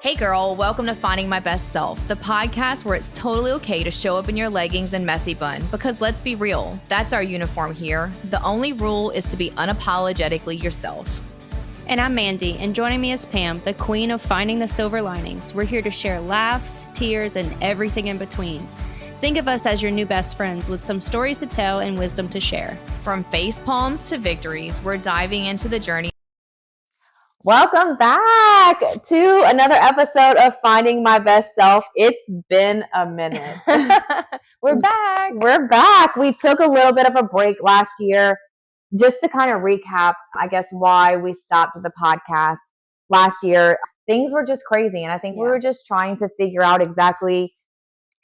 Hey girl, welcome to Finding My Best Self, the podcast where it's totally okay to show up in your leggings and messy bun, because let's be real, that's our uniform here. The only rule is to be unapologetically yourself. And I'm Mandy, and joining me is Pam, the queen of finding the silver linings. We're here to share laughs, tears, and everything in between. Think of us as your new best friends with some stories to tell and wisdom to share. From face palms to victories, we're diving into the journey. Welcome back to another episode of Finding My Best Self. It's been a minute. We're back. We're back. We took a little bit of a break last year just to kind of recap, I guess, why we stopped the podcast last year. Things were just crazy, and I think we were just trying to figure out exactly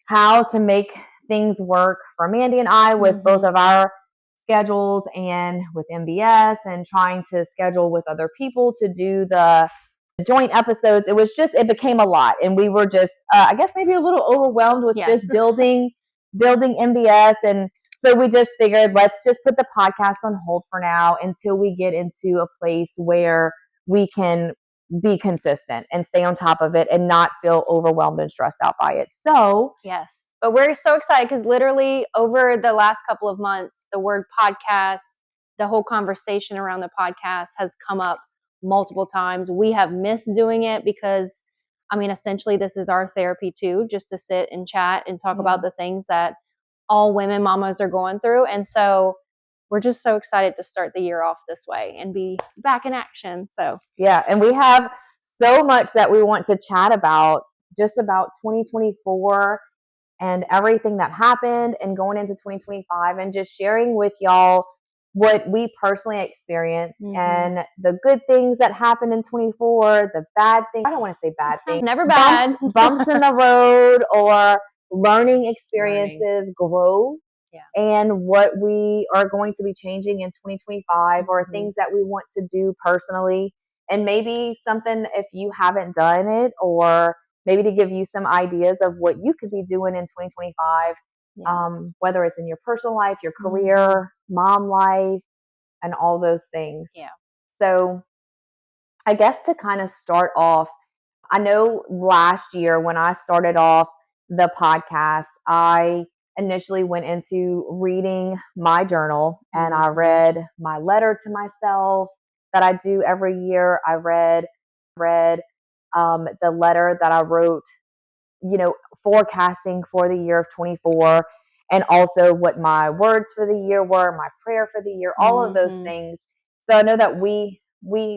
how to make things work for Mandy and I with both of our schedules and with MBS, and trying to schedule with other people to do the joint episodes. It became a lot, and we were just I guess maybe a little overwhelmed with just building MBS. And so we just figured, let's just put the podcast on hold for now until we get into a place where we can be consistent and stay on top of it and not feel overwhelmed and stressed out by it. So yes. But we're so excited because literally over the last couple of months, the word podcast, the whole conversation around the podcast has come up multiple times. We have missed doing it because, essentially this is our therapy too, just to sit and chat and talk about the things that all women mamas are going through. And so we're just so excited to start the year off this way and be back in action. So yeah, and we have so much that we want to chat about, just about 2024 and everything that happened and going into 2025, and just sharing with y'all what we personally experienced and the good things that happened in 24, the bad things. I don't want to say bad things. Never bad. Bumps in the road or learning experiences, growth, and what we are going to be changing in 2025, or things that we want to do personally. And maybe something if you haven't done it, or maybe to give you some ideas of what you could be doing in 2025, whether it's in your personal life, your career, mom life, and all those things. Yeah. So I guess to kind of start off, I know last year when I started off the podcast, I initially went into reading my journal, and I read my letter to myself that I do every year. I read the letter that I wrote, forecasting for the year of 24, and also what my words for the year were, my prayer for the year, all of those things. So I know that we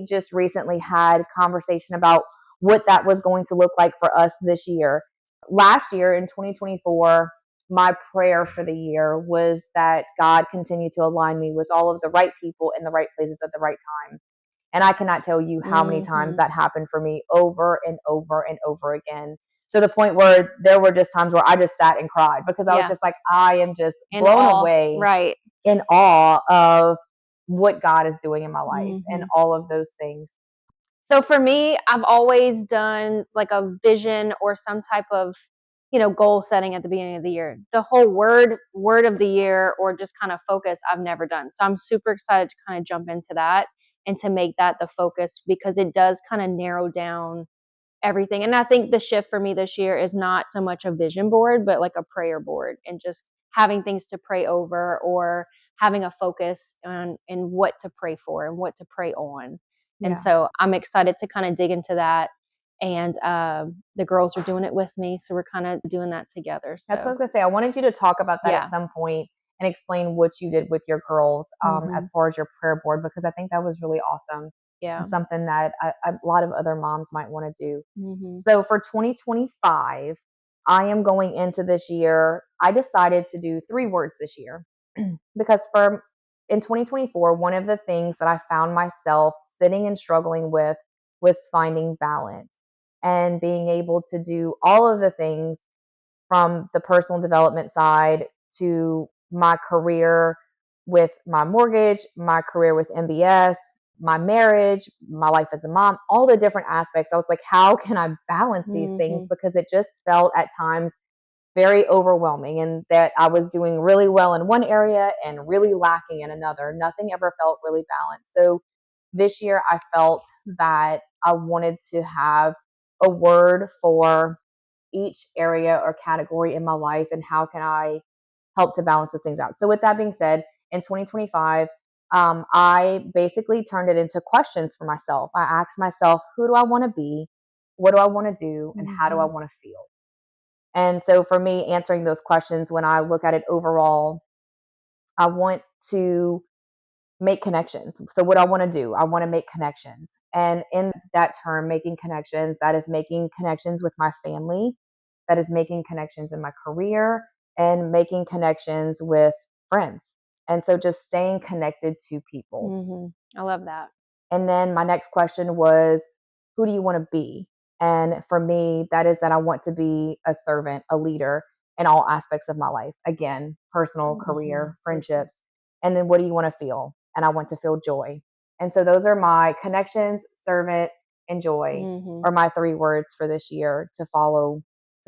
just recently had conversation about what that was going to look like for us this year. Last year in 2024, my prayer for the year was that God continue to align me with all of the right people in the right places at the right time. And I cannot tell you how many times that happened for me over and over and over again. To the point where there were just times where I just sat and cried, because I was just like, I am just blown away, in awe of what God is doing in my life and all of those things. So for me, I've always done like a vision or some type of, goal setting at the beginning of the year. The whole word of the year or just kind of focus I've never done. So I'm super excited to kind of jump into that and to make that the focus, because it does kind of narrow down everything. And I think the shift for me this year is not so much a vision board, but like a prayer board, and just having things to pray over, or having a focus on in what to pray for and what to pray on. And so I'm excited to kind of dig into that. And the girls are doing it with me, so we're kind of doing that together. So. That's what I was going to say. I wanted you to talk about that at some point and explain what you did with your girls as far as your prayer board, because I think that was really awesome. Yeah. And something that a lot of other moms might want to do. So for 2025, I am going into this year, I decided to do 3 words this year because in 2024, one of the things that I found myself sitting and struggling with was finding balance and being able to do all of the things, from the personal development side to my career with my mortgage, my career with MBS, my marriage, my life as a mom, all the different aspects. I was like, how can I balance these things? Because it just felt at times very overwhelming, and that I was doing really well in one area and really lacking in another. Nothing ever felt really balanced. So this year I felt that I wanted to have a word for each area or category in my life, and how can I help to balance those things out. So with that being said, in 2025, I basically turned it into questions for myself. I asked myself, who do I want to be? What do I want to do? And how do I want to feel? And so for me, answering those questions, when I look at it overall, I want to make connections. So what I want to do, I want to make connections. And in that term, making connections, that is making connections with my family, that is making connections in my career, and making connections with friends. And so just staying connected to people. I love that. And then my next question was, who do you want to be? And for me, that is that I want to be a servant, a leader in all aspects of my life. Again, personal, career, friendships. And then what do you want to feel? And I want to feel joy. And so those are my connections, servant, and joy are my 3 words for this year to follow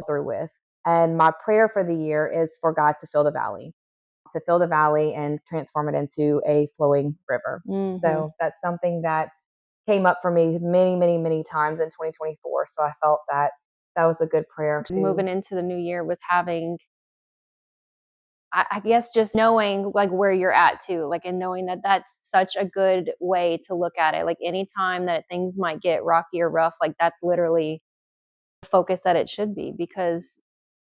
through with. And my prayer for the year is for God to fill the valley and transform it into a flowing river. So that's something that came up for me many, many, many times in 2024. So I felt that that was a good prayer. Moving into the new year with having, I guess, just knowing like where you're at too, like, and knowing that that's such a good way to look at it. Like anytime that things might get rocky or rough, like that's literally the focus that it should be, because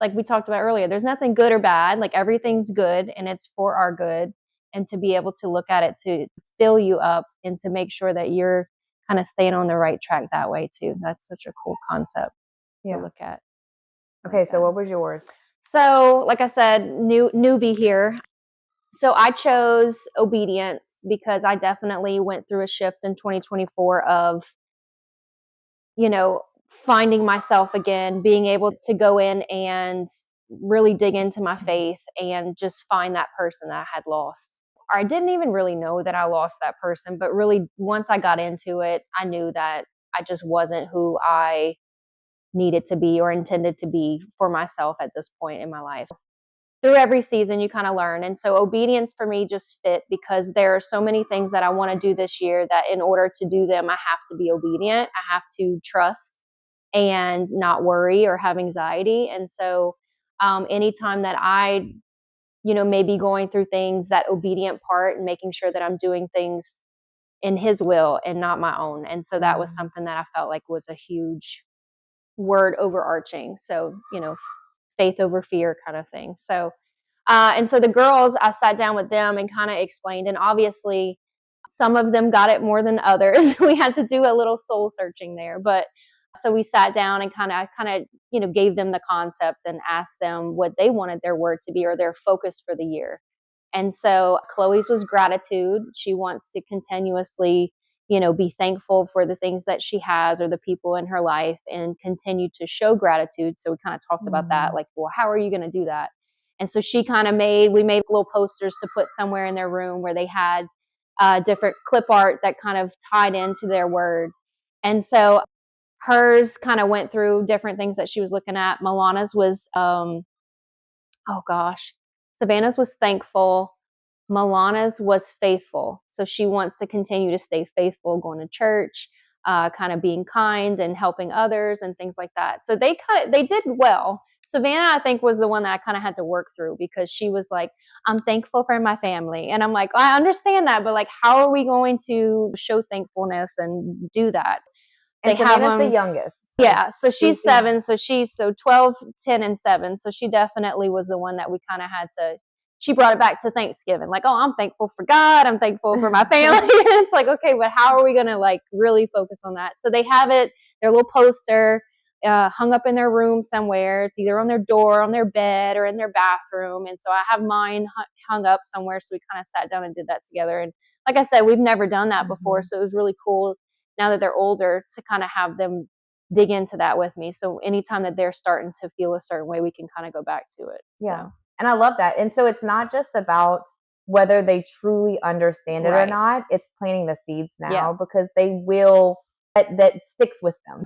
like we talked about earlier, there's nothing good or bad, like everything's good and it's for our good. And to be able to look at it to fill you up and to make sure that you're kind of staying on the right track that way too. That's such a cool concept to look at. Okay, so what was yours? So, like I said, newbie here. So I chose obedience because I definitely went through a shift in 2024 of, finding myself again, being able to go in and really dig into my faith and just find that person that I had lost. I didn't even really know that I lost that person, but really once I got into it, I knew that I just wasn't who I needed to be or intended to be for myself at this point in my life. Through every season, you kind of learn. And so obedience for me just fit because there are so many things that I want to do this year that in order to do them, I have to be obedient. I have to trust and not worry or have anxiety. And so anytime that I, maybe going through things, that obedient part and making sure that I'm doing things in his will and not my own. And so that was something that I felt like was a huge word overarching. So, faith over fear kind of thing. So, and so the girls, I sat down with them and kind of explained, and obviously some of them got it more than others. We had to do a little soul searching there, but so we sat down and kind of, gave them the concept and asked them what they wanted their word to be or their focus for the year. And so Chloe's was gratitude. She wants to continuously, be thankful for the things that she has or the people in her life and continue to show gratitude. So we kind of talked about that, like, well, how are you going to do that? And so we made little posters to put somewhere in their room where they had different clip art that kind of tied into their word. And so hers kind of went through different things that she was looking at. Milana's was, oh gosh, Savannah's was thankful. Milana's was faithful. So she wants to continue to stay faithful, going to church, kind of being kind and helping others and things like that. So they did well. Savannah, I think, was the one that I kind of had to work through because she was like, I'm thankful for my family. And I'm like, I understand that, but like, how are we going to show thankfulness and do that? And Savannah's the youngest. Yeah, so she's 7, so she's 12, 10, and 7. So she definitely was the one that we kind of had to. She brought it back to Thanksgiving, like, oh, I'm thankful for God, I'm thankful for my family. It's like, okay, but how are we gonna like really focus on that? So they have it, their little poster, hung up in their room somewhere. It's either on their door, on their bed, or in their bathroom. And so I have mine hung up somewhere. So we kind of sat down and did that together. And like I said, we've never done that before, so it was really cool now that they're older to kind of have them dig into that with me. So anytime that they're starting to feel a certain way, we can kind of go back to it. Yeah. So. And I love that. And so it's not just about whether they truly understand it or not. It's planting the seeds now because they will, that sticks with them.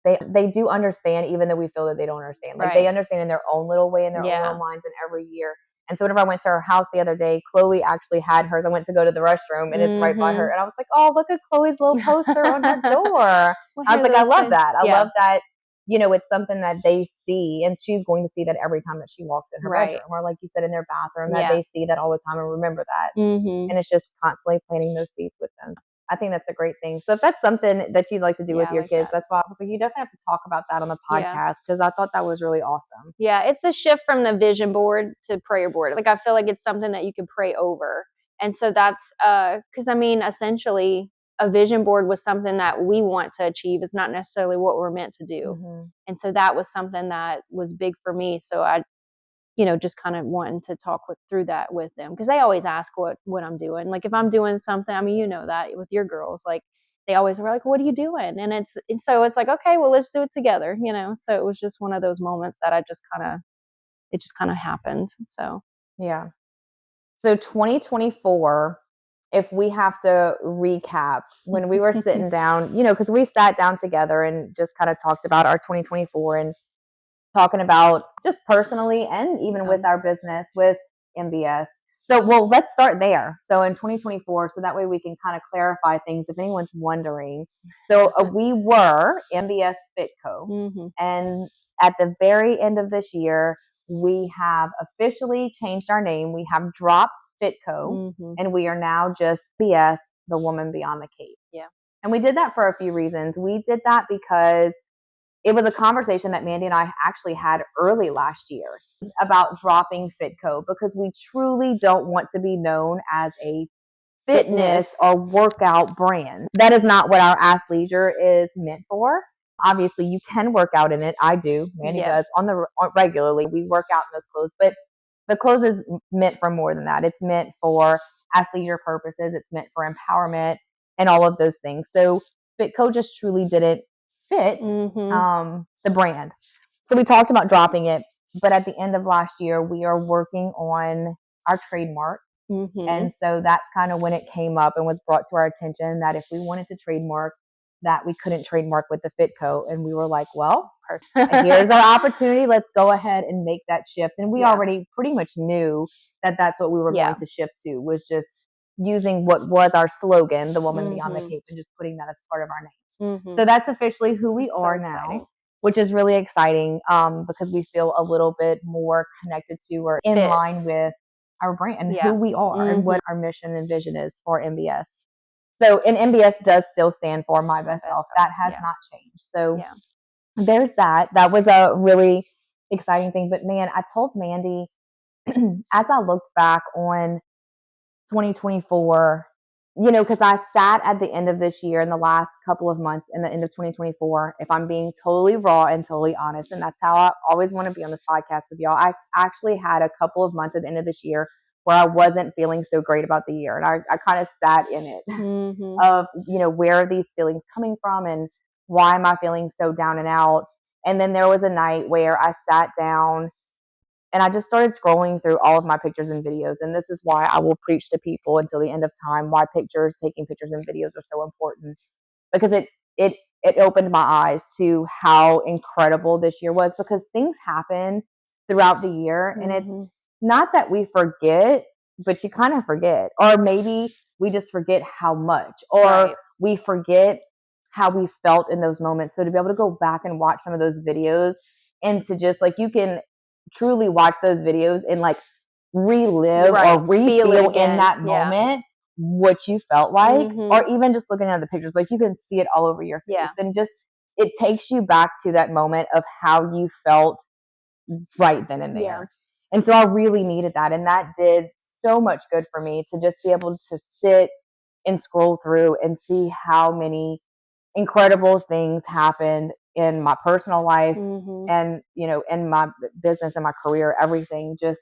They do understand, even though we feel that they don't understand. Like they understand in their own little way, in their own little minds, and every year. And so whenever I went to her house the other day, Chloe actually had hers. I went to go to the restroom and it's right by her. And I was like, oh, look at Chloe's little poster on her door. Well, I was like, I love things. that. I love that, it's something that they see, and she's going to see that every time that she walks in her bedroom, or like you said, in their bathroom, that they see that all the time and remember that. And it's just constantly planting those seeds with them. I think that's a great thing. So if that's something that you'd like to do with your kids, that's why I was like, you definitely have to talk about that on the podcast, because I thought that was really awesome. Yeah, it's the shift from the vision board to prayer board. Like, I feel like it's something that you can pray over. And so that's, because I mean, essentially, a vision board was something that we want to achieve. It's not necessarily what we're meant to do. And so that was something that was big for me. So I, just kind of wanting to talk through that with them, because they always ask what I'm doing. Like, if I'm doing something, I mean, that with your girls, like, they always were like, what are you doing? And so it's like, okay, well, let's do it together, So it was just one of those moments that it just kind of happened. So yeah. So 2024, if we have to recap, when we were sitting down, because we sat down together and just kind of talked about our 2024 and talking about just personally and even with our business with MBS. So, well, let's start there. So in 2024, so that way we can kind of clarify things if anyone's wondering. So we were MBS Fitco, and at the very end of this year, we have officially changed our name. We have dropped Fitco, and we are now just MBS, the Woman Beyond the Cape. Yeah. And we did that for a few reasons. We did that because it was a conversation that Mandy and I actually had early last year about dropping Fitco, because we truly don't want to be known as a fitness or workout brand. That is not what our athleisure is meant for. Obviously, you can work out in it. I do. Mandy does regularly. We work out in those clothes, but the clothes is meant for more than that. It's meant for athleisure purposes. It's meant for empowerment and all of those things. So Fitco just truly didn't fit the brand. So we talked about dropping it, but at the end of last year, we are working on our trademark. And so that's kind of when it came up and was brought to our attention that if we wanted to trademark, that we couldn't trademark with the Fitco. And we were like, well, here's our opportunity. Let's go ahead and make that shift. And we already pretty much knew that that's what we were going to shift to, was just using what was our slogan, the Woman Beyond the Cape, and just putting that as part of our name. So that's officially who we are now, which is really exciting, because we feel a little bit more connected to or in line with our brand and who we are and what our mission and vision is for MBS. So, and MBS does still stand for My Best Self. That has not changed. So there's that. That was a really exciting thing. But man, I told Mandy, as I looked back on 2024, because I sat at the end of this year, in the last couple of months, in the end of 2024, if I'm being totally raw and totally honest, and that's how I always want to be on this podcast with y'all. I actually had a couple of months at the end of this year where I wasn't feeling so great about the year. And I kind of sat in it of, where are these feelings coming from and why am I feeling so down and out? And then there was a night where I sat down and I just started scrolling through all of my pictures and videos. And this is why I will preach to people until the end of time, why taking pictures and videos are so important. Because it opened my eyes to how incredible this year was, because things happen throughout the year. And it's not that we forget, but you kind of forget. Or maybe we just forget how much. Or we forget how we felt in those moments. So to be able to go back and watch some of those videos, and to just you can truly watch those videos and relive or re-feel in that moment what you felt like, or even just looking at the pictures, you can see it all over your face, and just it takes you back to that moment of how you felt right then and there. And so I really needed that, and that did so much good for me, to just be able to sit and scroll through and see how many incredible things happened in my personal life and, in my business and my career, everything, just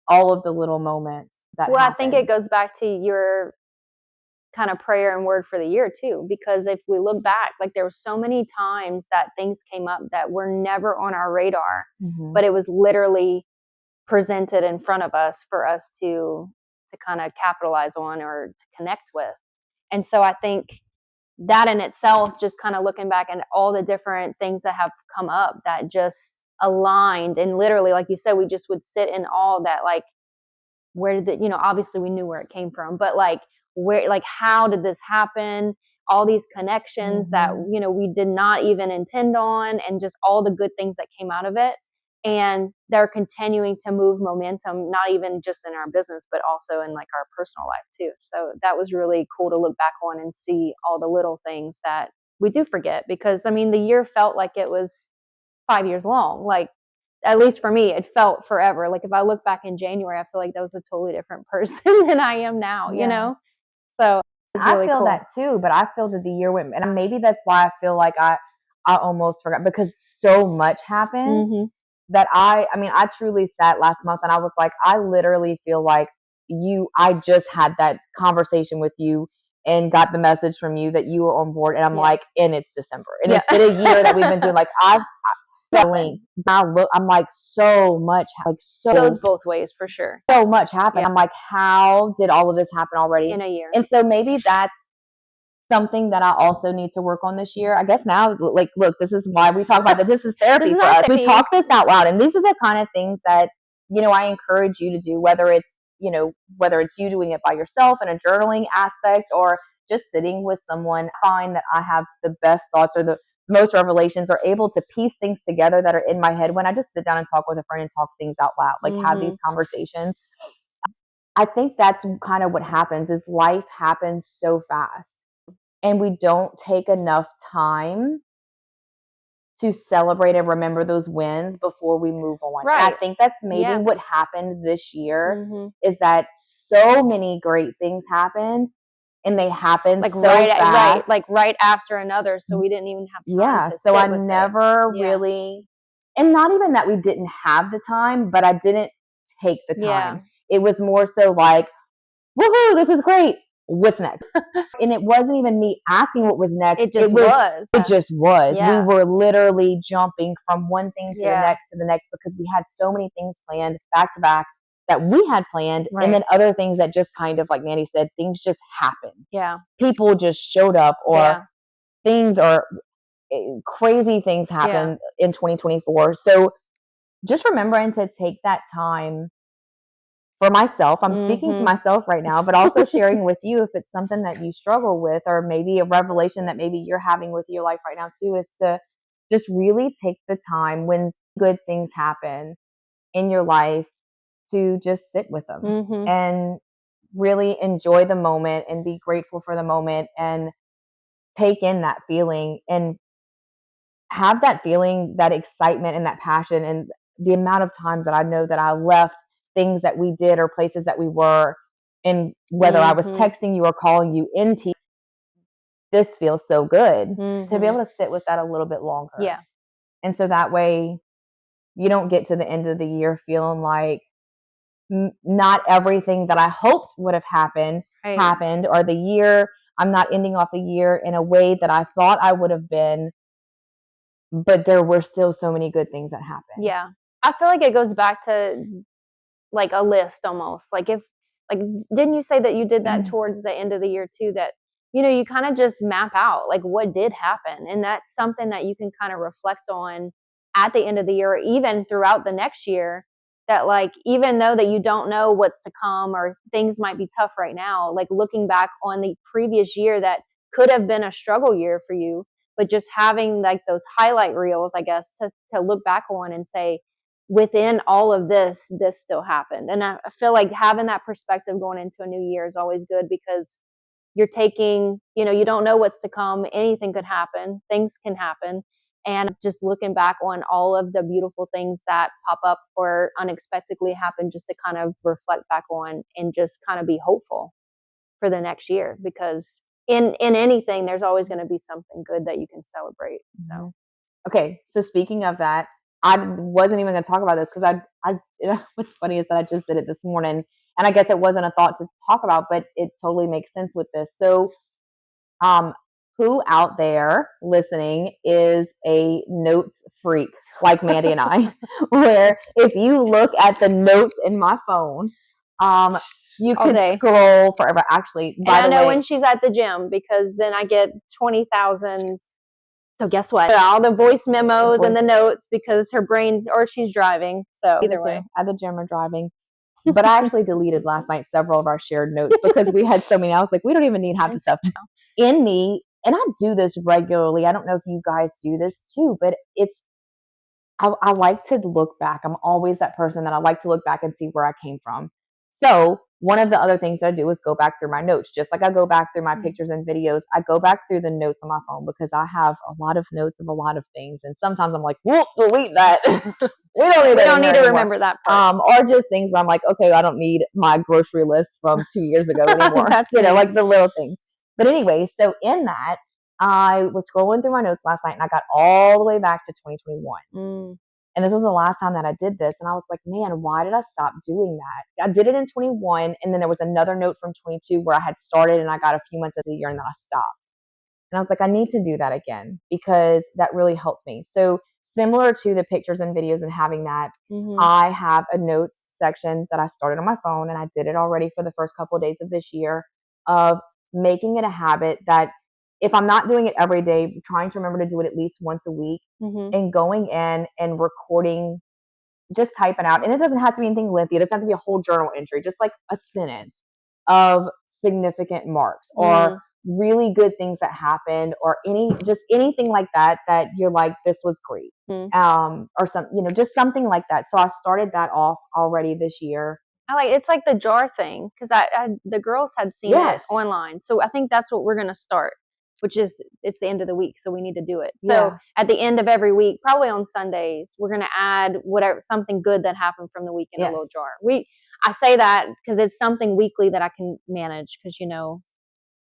all of the little moments that happened. I think it goes back to your kind of prayer and word for the year too, because if we look back, there were so many times that things came up that were never on our radar, but it was literally presented in front of us for us to kind of capitalize on or to connect with. And so I think that in itself, just kind of looking back at all the different things that have come up that just aligned, and literally, like you said, we just would sit in awe that where did it, obviously we knew where it came from, but like how did this happen? All these connections that, we did not even intend on, and just all the good things that came out of it. And they're continuing to move momentum, not even just in our business, but also in like our personal life too. So that was really cool to look back on and see all the little things that we do forget, because I mean, the year felt like it was 5 years long. Like, at least for me, it felt forever. Like if I look back in January, I feel like that was a totally different person than I am now, So it's really I feel cool. that too, but I feel that the year went, and maybe that's why I feel like I almost forgot, because so much happened that I truly sat last month and I was like, I literally feel like I just had that conversation with you and got the message from you that you were on board, and I'm like, and it's December, and it's been a year that we've been doing, like, I'm like, so much, like, so it goes both ways for sure. So much happened. I'm like, how did all of this happen already in a year? And so maybe that's something that I also need to work on this year. I guess now, like, look, this is why we talk about that. This is therapy for us. We talk this out loud, and these are the kind of things that, I encourage you to do, whether it's you doing it by yourself in a journaling aspect, or just sitting with someone. I find that I have the best thoughts, or the most revelations, or able to piece things together that are in my head when I just sit down and talk with a friend and talk things out loud, like have these conversations. I think that's kind of what happens, is life happens so fast, and we don't take enough time to celebrate and remember those wins before we move on. Right. And I think that's maybe what happened this year, is that so many great things happened, and they happened like so fast. Like right after another, so we didn't even have time to so sit I with never really, and not even that we didn't have the time, but I didn't take the time. It was more so like, woohoo, this is great. What's next? And it wasn't even me asking what was next. It just was. It just was. Yeah. We were literally jumping from one thing to the next, because we had so many things planned back to back that we had planned. Right. And then other things that just kind of, like Mandy said, things just happened. Yeah. People just showed up, or things, or crazy things happened in 2024. So just remembering to take that time for myself. I'm speaking to myself right now, but also sharing with you, if it's something that you struggle with, or maybe a revelation that maybe you're having with your life right now too, is to just really take the time when good things happen in your life to just sit with them and really enjoy the moment and be grateful for the moment, and take in that feeling, and have that feeling, that excitement and that passion. And the amount of times that I know that I left things that we did, or places that we were, and whether I was texting you or calling you into, this feels so good to be able to sit with that a little bit longer. Yeah. And so that way you don't get to the end of the year feeling like not everything that I hoped would have happened, or the year, I'm not ending off the year in a way that I thought I would have been, but there were still so many good things that happened. Yeah. I feel like it goes back to like a list almost. Like didn't you say that you did that towards the end of the year too, that, you kind of just map out like what did happen. And that's something that you can kind of reflect on at the end of the year, or even throughout the next year, that like, even though that you don't know what's to come, or things might be tough right now, like looking back on the previous year that could have been a struggle year for you, but just having like those highlight reels, I guess, to look back on and say, within all of this still happened. And I feel like having that perspective going into a new year is always good, because you're taking, you don't know what's to come. Anything could happen. Things can happen. And just looking back on all of the beautiful things that pop up or unexpectedly happen, just to kind of reflect back on and just kind of be hopeful for the next year, because in anything, there's always going to be something good that you can celebrate. So, okay. So speaking of that, I wasn't even going to talk about this, because what's funny is that I just did it this morning, and I guess it wasn't a thought to talk about, but it totally makes sense with this. So, who out there listening is a notes freak like Mandy and I, where if you look at the notes in my phone, you could scroll forever. Actually, by the way, when she's at the gym, because then I get 20,000. So guess what? All the voice memos and the notes, because her brain's, or she's driving. So either way, at the gym or driving. But I actually deleted last night several of our shared notes because we had so many. I was like, we don't even need half the stuff in me. And I do this regularly. I don't know if you guys do this too, but I like to look back. I'm always that person that I like to look back and see where I came from. So one of the other things that I do is go back through my notes. Just like I go back through my pictures and videos, I go back through the notes on my phone because I have a lot of notes of a lot of things. And sometimes I'm like, whoop, delete that. We don't need to remember that part. Or just things where I'm like, okay, I don't need my grocery list from 2 years ago anymore. That's like the little things. But anyway, so in that, I was scrolling through my notes last night and I got all the way back to 2021. And this was the last time that I did this. And I was like, man, why did I stop doing that? I did it in 21. And then there was another note from 22 where I had started and I got a few months into the year and then I stopped. And I was like, I need to do that again because that really helped me. So similar to the pictures and videos and having that, I have a notes section that I started on my phone and I did it already for the first couple of days of this year of making it a habit that if I'm not doing it every day, trying to remember to do it at least once a week and going in and recording, just typing out. And it doesn't have to be anything lengthy. It doesn't have to be a whole journal entry, just like a sentence of significant marks or really good things that happened or anything like that you're like, this was great. Or some, just something like that. So I started that off already this year. It's like the jar thing because the girls had seen it online. So I think that's what we're going to start, which is it's the end of the week. So we need to do it. So at the end of every week, probably on Sundays, we're going to add something good that happened from the week in a little jar. I say that because it's something weekly that I can manage because,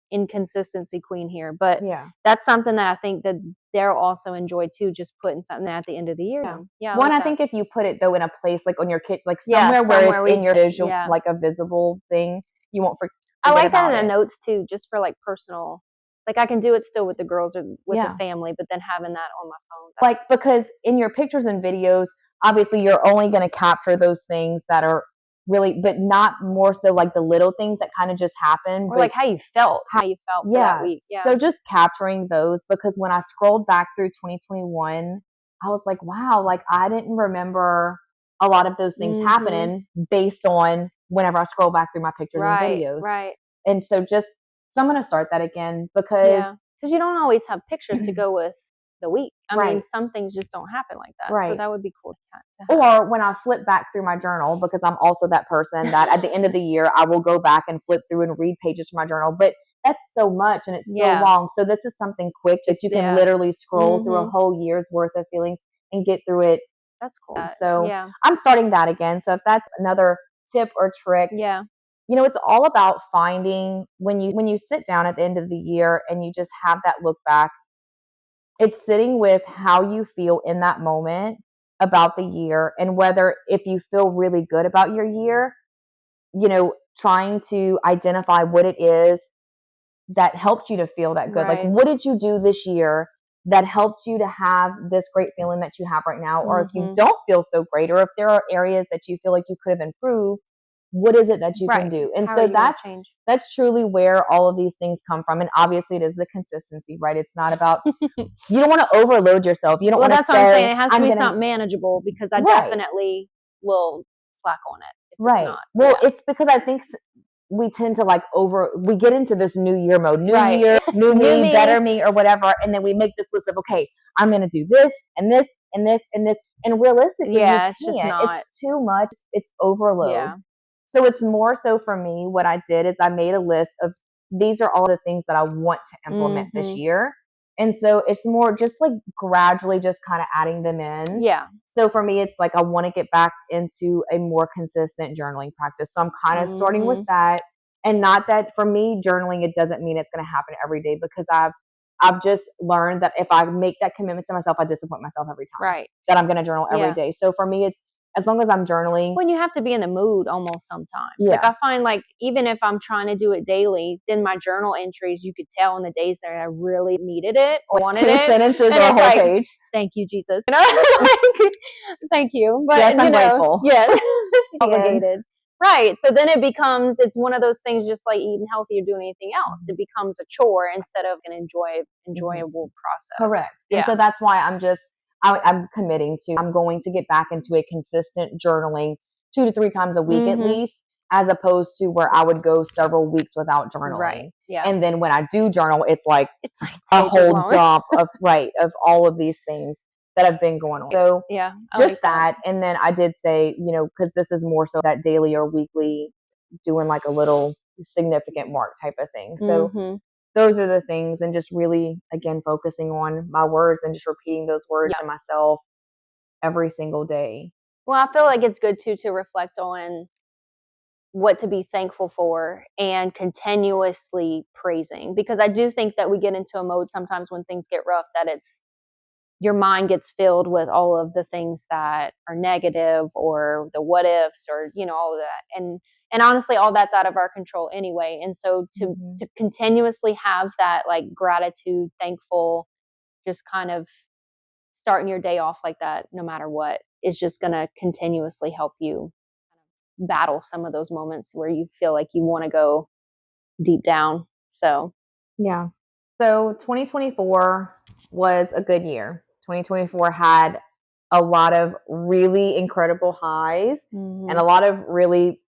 inconsistency queen here, but that's something that I think that they'll also enjoy too, just putting something at the end of the year. I think if you put it though in a place like on your kitchen, like somewhere where it's in your visual, like a visible thing, you won't forget. I like that in the notes too, just for like personal. Like I can do it still with the girls or with the family, but then having that on my phone. Because in your pictures and videos, obviously you're only going to capture those things that are really, but not more so like the little things that kind of just happen. Or like how you felt for that week. Yeah. So just capturing those because when I scrolled back through 2021, I was like, wow, like I didn't remember a lot of those things happening based on whenever I scroll back through my pictures and videos. Right. And so I'm going to start that again because you don't always have pictures to go with the week. I mean, some things just don't happen like that. Right. So that would be cool. Or when I flip back through my journal, because I'm also that person that at the end of the year, I will go back and flip through and read pages from my journal. But that's so much and it's so long. So this is something quick that you can literally scroll through a whole year's worth of feelings and get through it. That's cool. So I'm starting that again. So if that's another tip or trick, it's all about finding when you sit down at the end of the year and you just have that look back, it's sitting with how you feel in that moment about the year and whether if you feel really good about your year, trying to identify what it is that helped you to feel that good. Like, what did you do this year that helped you to have this great feeling that you have right now? Or if you don't feel so great, or if there are areas that you feel like you could have improved, what is it that you can do? And so that's truly where all of these things come from. And obviously it is the consistency, right? It's not about, you don't want to overload yourself. You don't want to say, that's what I'm saying. It has to be something manageable because I definitely will slack on it. If it's not. Well, it's because I think we tend to we get into this new year mode, new year, new me, better me or whatever. And then we make this list of, okay, I'm going to do this and this and this and this. And realistically, it's just not. It's too much. It's overload. Yeah. So it's more so for me, what I did is I made a list of these are all the things that I want to implement this year. And so it's more just like gradually just kind of adding them in. Yeah. So for me, it's like I want to get back into a more consistent journaling practice. So I'm kind of starting with that. And not that for me, journaling, it doesn't mean it's going to happen every day because I've just learned that if I make that commitment to myself, I disappoint myself every time. Right. That I'm going to journal every day. So for me, it's as long as I'm journaling. When you have to be in the mood almost sometimes. Yeah. Like I find even if I'm trying to do it daily, then my journal entries, you could tell on the days that I really needed it or wanted it. 2 sentences or a whole page. Thank you, Jesus. Thank you. But, yes, I'm grateful. Yes. Obligated. Right. So then it's one of those things just like eating healthy or doing anything else. It becomes a chore instead of an enjoyable process. Correct. Yeah. And so that's why I'm committing to, I'm going to get back into a consistent journaling 2 to 3 times a week at least, as opposed to where I would go several weeks without journaling. Right. Yeah. And then when I do journal, it's like a take whole long. dump of all of these things that have been going on. So yeah, just like that. And then I did say, because this is more so that daily or weekly, doing like a little significant mark type of thing. So those are the things, and just really, again, focusing on my words and just repeating those words to myself every single day. Well, I feel like it's good too to reflect on what to be thankful for and continuously praising, because I do think that we get into a mode sometimes when things get rough that your mind gets filled with all of the things that are negative, or the what ifs, or all of that, and honestly all that's out of our control anyway. And so to continuously have that like gratitude, thankful, just kind of starting your day off like that, no matter what, is just going to continuously help you battle some of those moments where you feel like you want to go deep down. So yeah. So 2024 was a good year. 2024 had a lot of really incredible highs and a lot of really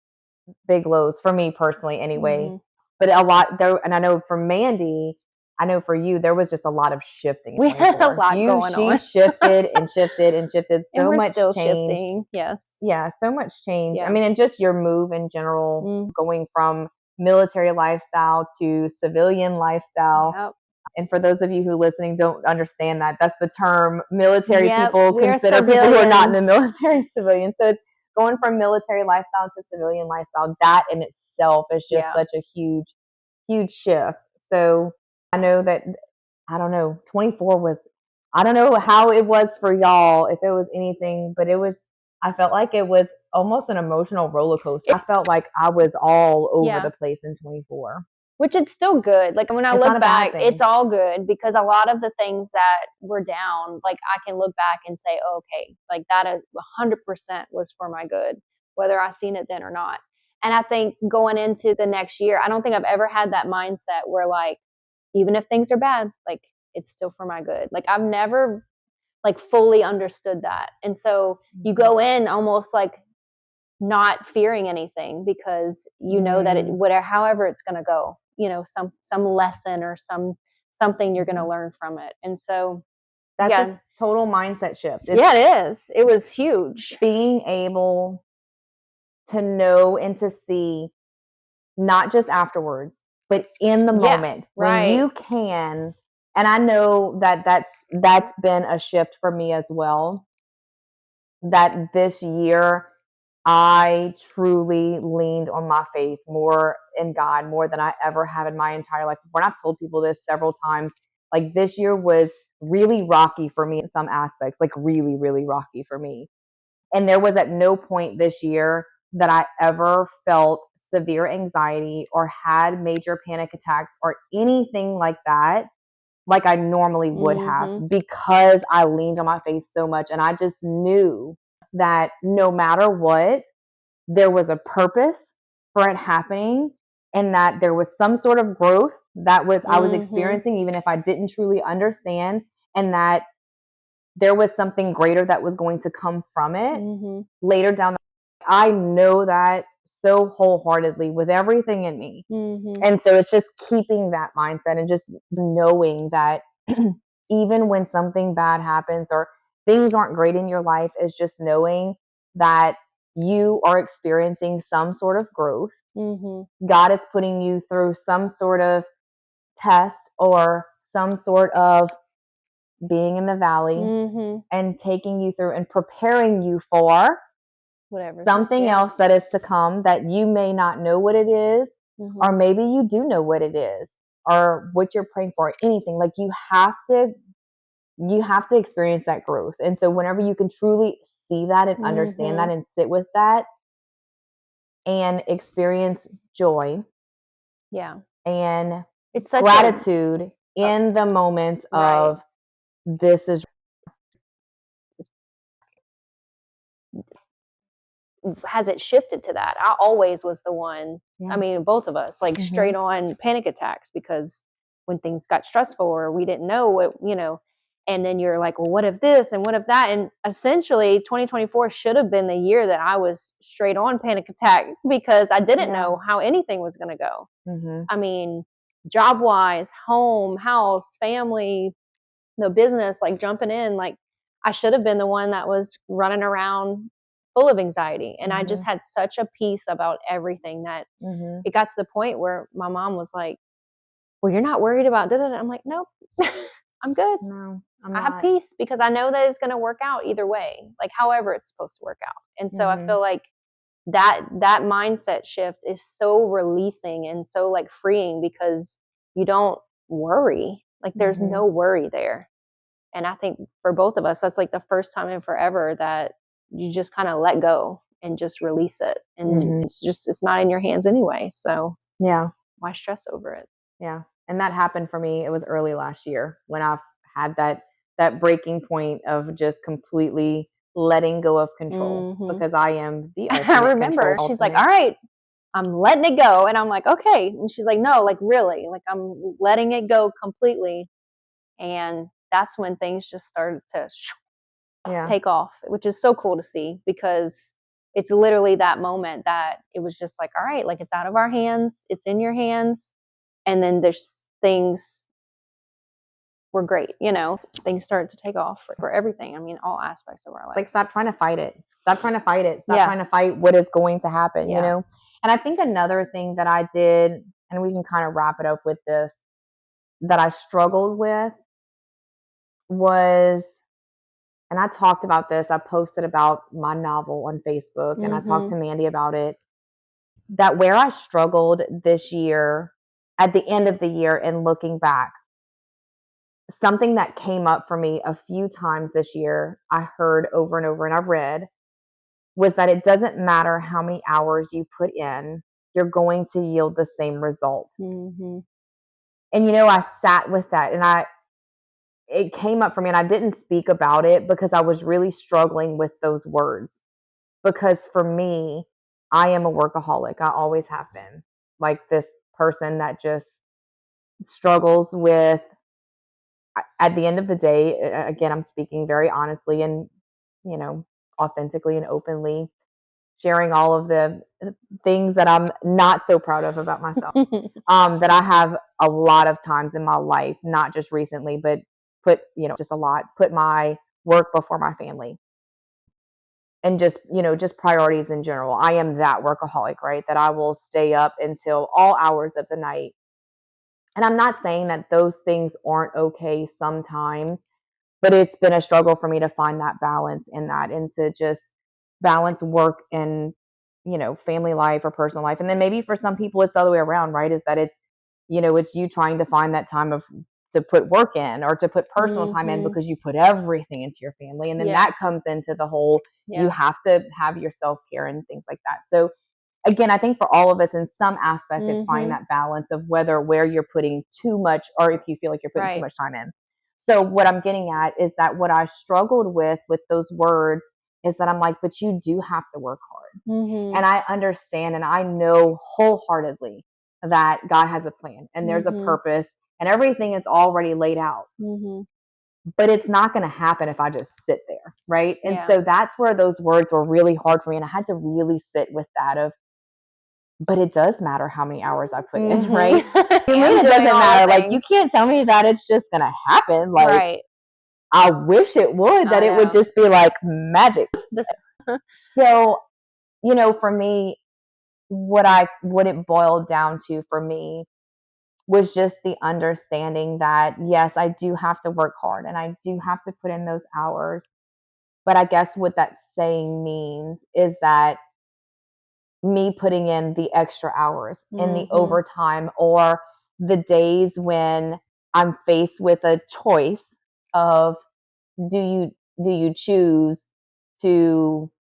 big lows for me personally anyway. But a lot there, and I know for Mandy, I know for you, there was just a lot of shifting. We had a lot going on. She shifted and shifted and shifted. And so we're much still change. shifting. Yes. Yeah, so much change. Yeah. I mean, and just your move in general, going from military lifestyle to civilian lifestyle. Yep. And for those of you who listening don't understand that, that's the term military people we are consider people who are not in the civilians. military civilian. So it's going from military lifestyle to civilian lifestyle. That in itself is just such a huge, huge shift. So I know that, I don't know, 24 was, I don't know how it was for y'all, if it was anything, but I felt like it was almost an emotional roller coaster. I felt like I was all over the place in 24. Which it's still good. Like when I It's not look a bad back, thing. it's all good, because a lot of the things that were down, like I can look back and say, oh, okay, like that is 100% was for my good, whether I seen it then or not. And I think going into the next year, I don't think I've ever had that mindset where like, even if things are bad, like it's still for my good. Like I've never like fully understood that. And so you go in almost like not fearing anything, because you know that whatever, however it's going to go, some lesson or something you're going to learn from it. And so that's a total mindset shift. It is. It was huge. Being able to know and to see, not just afterwards, but in the moment, when you can. And I know that that's been a shift for me as well, that this year I truly leaned on my faith more in God, more than I ever have in my entire life before. And I've told people this several times. Like, this year was really rocky for me in some aspects, like really, really rocky for me. And there was at no point this year that I ever felt severe anxiety or had major panic attacks or anything like that, like I normally would have, because I leaned on my faith so much. And I just knew that no matter what, there was a purpose for it happening, and that there was some sort of growth that I was experiencing, even if I didn't truly understand, and that there was something greater that was going to come from it later down the line. I know that so wholeheartedly with everything in me. And so it's just keeping that mindset and just knowing that even when something bad happens or things aren't great in your life, is just knowing that you are experiencing some sort of growth. God is putting you through some sort of test or some sort of being in the valley and taking you through and preparing you for something else that is to come, that you may not know what it is, or maybe you do know what it is, or what you're praying for, anything. Like, you have to experience that growth. And so whenever you can truly see that and understand that and sit with that and experience joy and it's such gratitude in the moments of this is has it shifted to that. I always was the one, I mean, both of us, like straight on panic attacks, because when things got stressful or we didn't know what, And then you're like, well, what if this and what if that? And essentially 2024 should have been the year that I was straight on panic attack because I didn't know how anything was going to go. I mean, job wise, home, house, family, the business, like jumping in, like I should have been the one that was running around full of anxiety. And I just had such a peace about everything that it got to the point where my mom was like, well, you're not worried about it. I'm like, nope, I'm good. No, I have peace because I know that it's going to work out either way, like however it's supposed to work out. And so I feel like that mindset shift is so releasing and so like freeing because you don't worry. Like there's no worry there. And I think for both of us, that's like the first time in forever that you just kind of let go and just release it. And it's not in your hands anyway. So why stress over it? Yeah. And that happened for me. It was early last year when I've had that breaking point of just completely letting go of control because I am the ultimate I remember she's like, all right, I'm letting it go. And I'm like, okay. And she's like, no, like really, like I'm letting it go completely. And that's when things just started to take off, which is so cool to see because it's literally that moment that it was just like, all right, like it's out of our hands, it's in your hands. And then there's things were great, things started to take off for everything. I mean, all aspects of our life. Like, stop trying to fight it. Stop trying to fight it. Stop trying to fight what is going to happen, you know? And I think another thing that I did, and we can kind of wrap it up with this, that I struggled with was, and I talked about this, I posted about my novel on Facebook and I talked to Mandy about it, that where I struggled this year, at the end of the year and looking back, something that came up for me a few times this year, I heard over and over and I've read, was that it doesn't matter how many hours you put in, you're going to yield the same result. And I sat with that and it came up for me and I didn't speak about it because I was really struggling with those words. Because for me, I am a workaholic. I always have been. Like this person that just struggles with, at the end of the day, again, I'm speaking very honestly and, authentically and openly, sharing all of the things that I'm not so proud of about myself. That I have a lot of times in my life, not just recently, but put my work before my family. And just priorities in general. I am that workaholic, right? That I will stay up until all hours of the night. And I'm not saying that those things aren't okay sometimes, but it's been a struggle for me to find that balance in that and to just balance work and, family life or personal life. And then maybe for some people it's the other way around, right? Is that it's you trying to find that time to put work in or to put personal time in because you put everything into your family. And then that comes into the whole, you have to have your self-care and things like that. So again, I think for all of us in some aspect, it's finding that balance of where you're putting too much or if you feel like you're putting too much time in. So what I'm getting at is that what I struggled with those words is that I'm like, but you do have to work hard. And I understand and I know wholeheartedly that God has a plan and there's a purpose and everything is already laid out. But it's not going to happen if I just sit there, right? And so that's where those words were really hard for me. And I had to really sit with that but it does matter how many hours I put in, right? I mean, it doesn't matter. Like, you can't tell me that it's just going to happen. Like, I wish it would, that it would just be like magic. So, for me, what it boiled down to for me was just the understanding that, yes, I do have to work hard and I do have to put in those hours. But I guess what that saying means is that me putting in the extra hours in the overtime or the days when I'm faced with a choice of do you choose to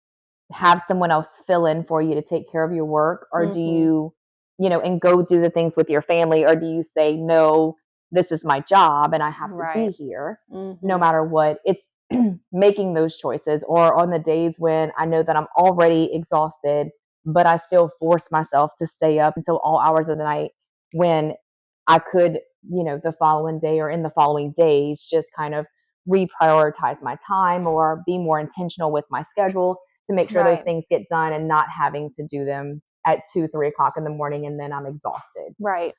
have someone else fill in for you to take care of your work or do you and go do the things with your family or do you say no, this is my job and I have to be here no matter what. It's making those choices or on the days when I know that I'm already exhausted but I still force myself to stay up until all hours of the night when I could, the following day or in the following days, just kind of reprioritize my time or be more intentional with my schedule to make sure those things get done and not having to do them at 2-3 o'clock in the morning and then I'm exhausted. Right.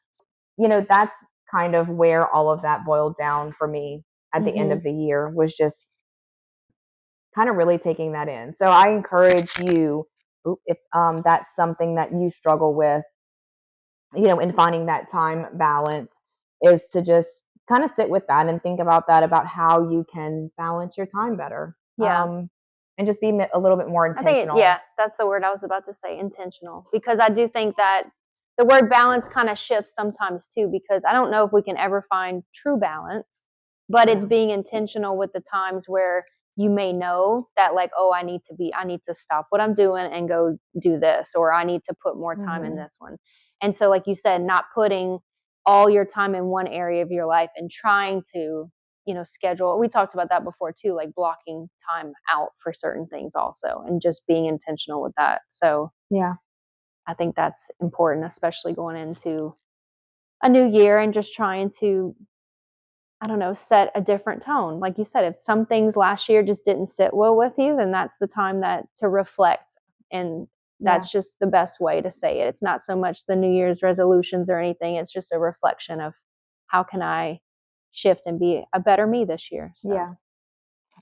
That's kind of where all of that boiled down for me at the end of the year, was just kind of really taking that in. So I encourage you, if that's something that you struggle with, in finding that time balance, is to just kind of sit with that and think about that, about how you can balance your time better. And just be a little bit more intentional. That's the word I was about to say, intentional. Because I do think that the word balance kind of shifts sometimes too, because I don't know if we can ever find true balance, but it's being intentional with the times where you may know that, like, oh, I need to stop what I'm doing and go do this, or I need to put more time in this one. And so, like you said, not putting all your time in one area of your life and trying to, schedule. We talked about that before too, like blocking time out for certain things also, and just being intentional with that. So I think that's important, especially going into a new year and just trying to, I don't know, set a different tone. Like you said, if some things last year just didn't sit well with you, then that's the time to reflect. And that's just the best way to say it. It's not so much the New Year's resolutions or anything. It's just a reflection of how can I shift and be a better me this year. So. Yeah.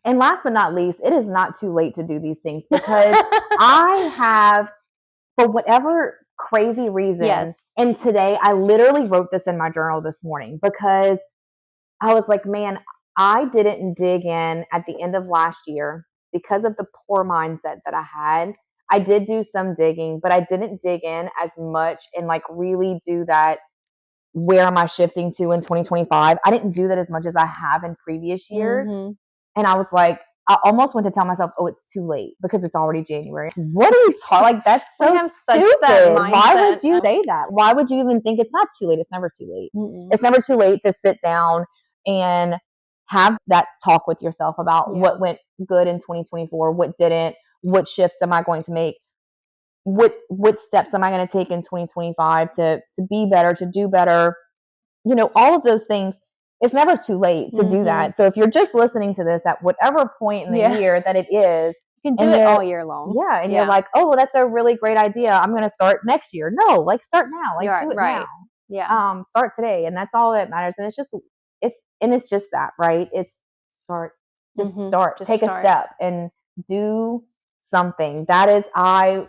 And last but not least, it is not too late to do these things, because I have, for whatever crazy reason, and today I literally wrote this in my journal this morning, because I was like, man, I didn't dig in at the end of last year because of the poor mindset that I had. I did do some digging, but I didn't dig in as much and like really do that. Where am I shifting to in 2025? I didn't do that as much as I have in previous years. And I was like, I almost went to tell myself, oh, it's too late because it's already January. What are you talking? Like, that's so stupid. Why would you say that? Why would you even think it's not too late? It's never too late. It's never too late to sit down and have that talk with yourself about what went good in 2024, what didn't, what shifts am I going to make, what steps am I going to take in 2025 to be better, to do better, all of those things. It's never too late to do that. So if you're just listening to this at whatever point in the year that it is, you can do it all year long. And you're like, oh, well, that's a really great idea, I'm going to start next year. No, like, start now. Like, do it now. Start today. And that's all that matters. And it's just that, right? It's start, start, take a step and do something. That is, I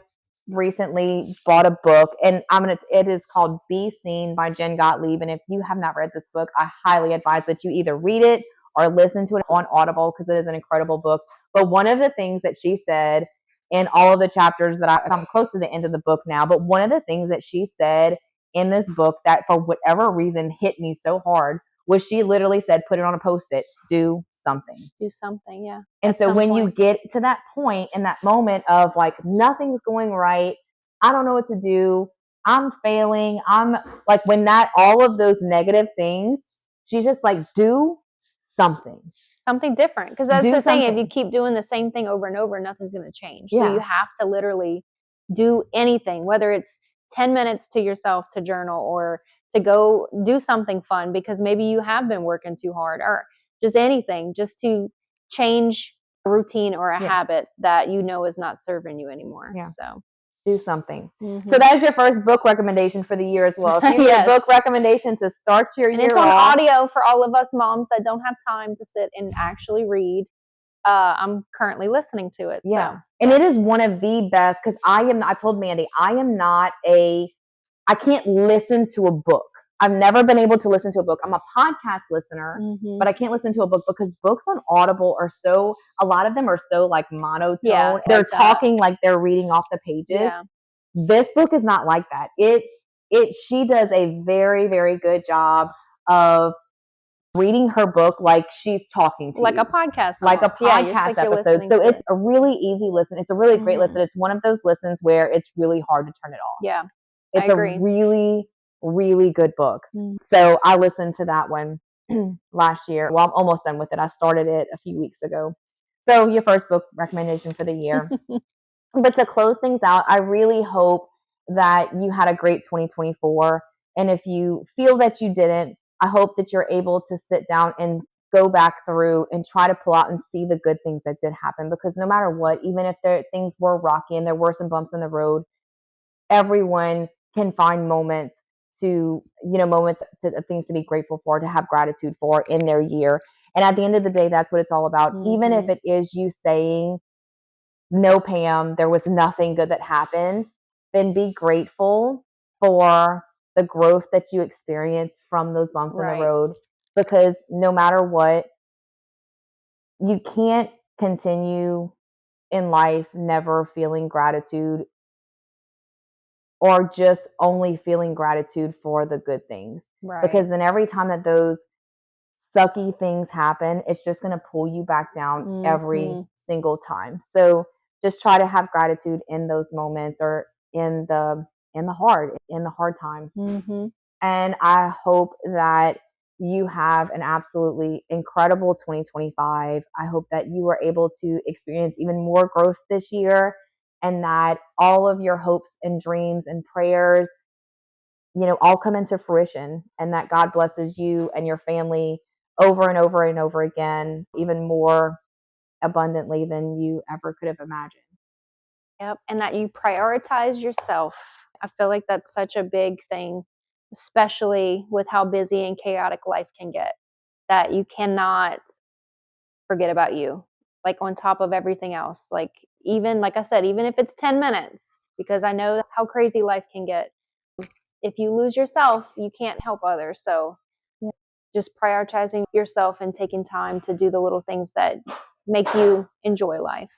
recently bought a book, and it is called Be Seen by Jen Gottlieb. And if you have not read this book, I highly advise that you either read it or listen to it on Audible, because it is an incredible book. But one of the things that she said in all of the chapters that I'm close to the end of the book now, but one of the things that she said in this book that for whatever reason hit me so hard was, she literally said, put it on a Post-it, do something. Do something, yeah. And so when you get to that point, in that moment of like, nothing's going right, I don't know what to do, I'm failing, I'm like, when all of those negative things, she's just like, do something. Something different. Because that's the thing, if you keep doing the same thing over and over, nothing's going to change. So you have to literally do anything, whether it's 10 minutes to yourself to journal, or to go do something fun because maybe you have been working too hard, or just anything, just to change a routine or a habit that is not serving you anymore. So do something. So that is your first book recommendation for the year as well. If you need a book recommendation to start your year off. And it's on audio for all of us moms that don't have time to sit and actually read. I'm currently listening to it. Yeah. So. And it is one of the best, because I told Mandy, I can't listen to a book. I've never been able to listen to a book. I'm a podcast listener, but I can't listen to a book because books on Audible a lot of them are so like monotone. Yeah, they're talking like they're reading off the pages. Yeah. This book is not like that. She does a very, very good job of reading her book like she's talking to like you. A podcast. Like a podcast episode. So it's a really easy listen. It's a really great listen. It's one of those listens where it's really hard to turn it off. Yeah. It's a really, really good book. So I listened to that one last year. Well, I'm almost done with it. I started it a few weeks ago. So your first book recommendation for the year. But to close things out, I really hope that you had a great 2024. And if you feel that you didn't, I hope that you're able to sit down and go back through and try to pull out and see the good things that did happen. Because no matter what, even if things were rocky and there were some bumps in the road, everyone can find moments things to be grateful for, to have gratitude for in their year. And at the end of the day, that's what it's all about. Even if it is you saying, no, Pam, there was nothing good that happened, then be grateful for the growth that you experience from those bumps in the road. Because no matter what, you can't continue in life never feeling gratitude, or just only feeling gratitude for the good things. Because then every time that those sucky things happen, it's just going to pull you back down every single time. So just try to have gratitude in those moments, or in the hard times. And I hope that you have an absolutely incredible 2025. I hope that you are able to experience even more growth this year, and that all of your hopes and dreams and prayers, all come into fruition, and that God blesses you and your family over and over and over again, even more abundantly than you ever could have imagined. Yep. And that you prioritize yourself. I feel like that's such a big thing, especially with how busy and chaotic life can get, that you cannot forget about you, like on top of everything else. Like, even, like I said, even if it's 10 minutes, because I know how crazy life can get. If you lose yourself, you can't help others. So just prioritizing yourself and taking time to do the little things that make you enjoy life.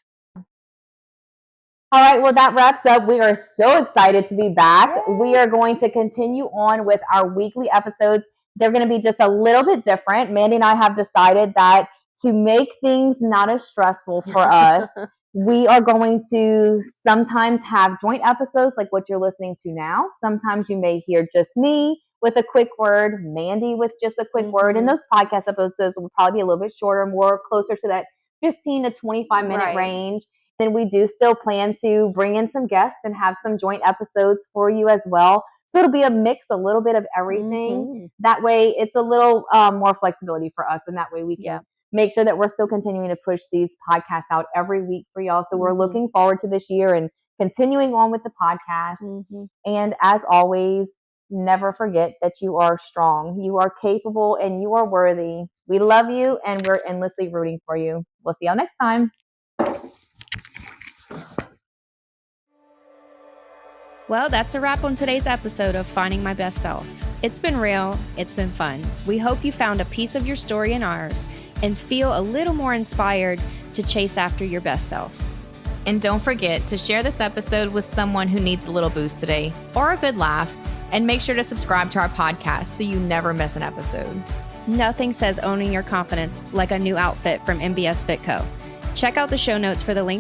All right, well, that wraps up. We are so excited to be back. Yes. We are going to continue on with our weekly episodes. They're going to be just a little bit different. Mandy and I have decided that to make things not as stressful for us, we are going to sometimes have joint episodes like what you're listening to now. Sometimes you may hear just me with a quick word, Mandy with just a quick word. And those podcast episodes will probably be a little bit shorter, more closer to that 15 to 25 minute range. Then we do still plan to bring in some guests and have some joint episodes for you as well. So it'll be a mix, a little bit of everything. That way it's a little more flexibility for us. And that way we can make sure that we're still continuing to push these podcasts out every week for y'all. So we're looking forward to this year and continuing on with the podcast. And as always, never forget that you are strong, you are capable, and you are worthy. We love you, and we're endlessly rooting for you. We'll see y'all next time. Well, that's a wrap on today's episode of Finding My Best Self. It's been real. It's been fun. We hope you found a piece of your story in ours and feel a little more inspired to chase after your best self. And don't forget to share this episode with someone who needs a little boost today, or a good laugh. And make sure to subscribe to our podcast so you never miss an episode. Nothing says owning your confidence like a new outfit from MBS Fit Co. Check out the show notes for the link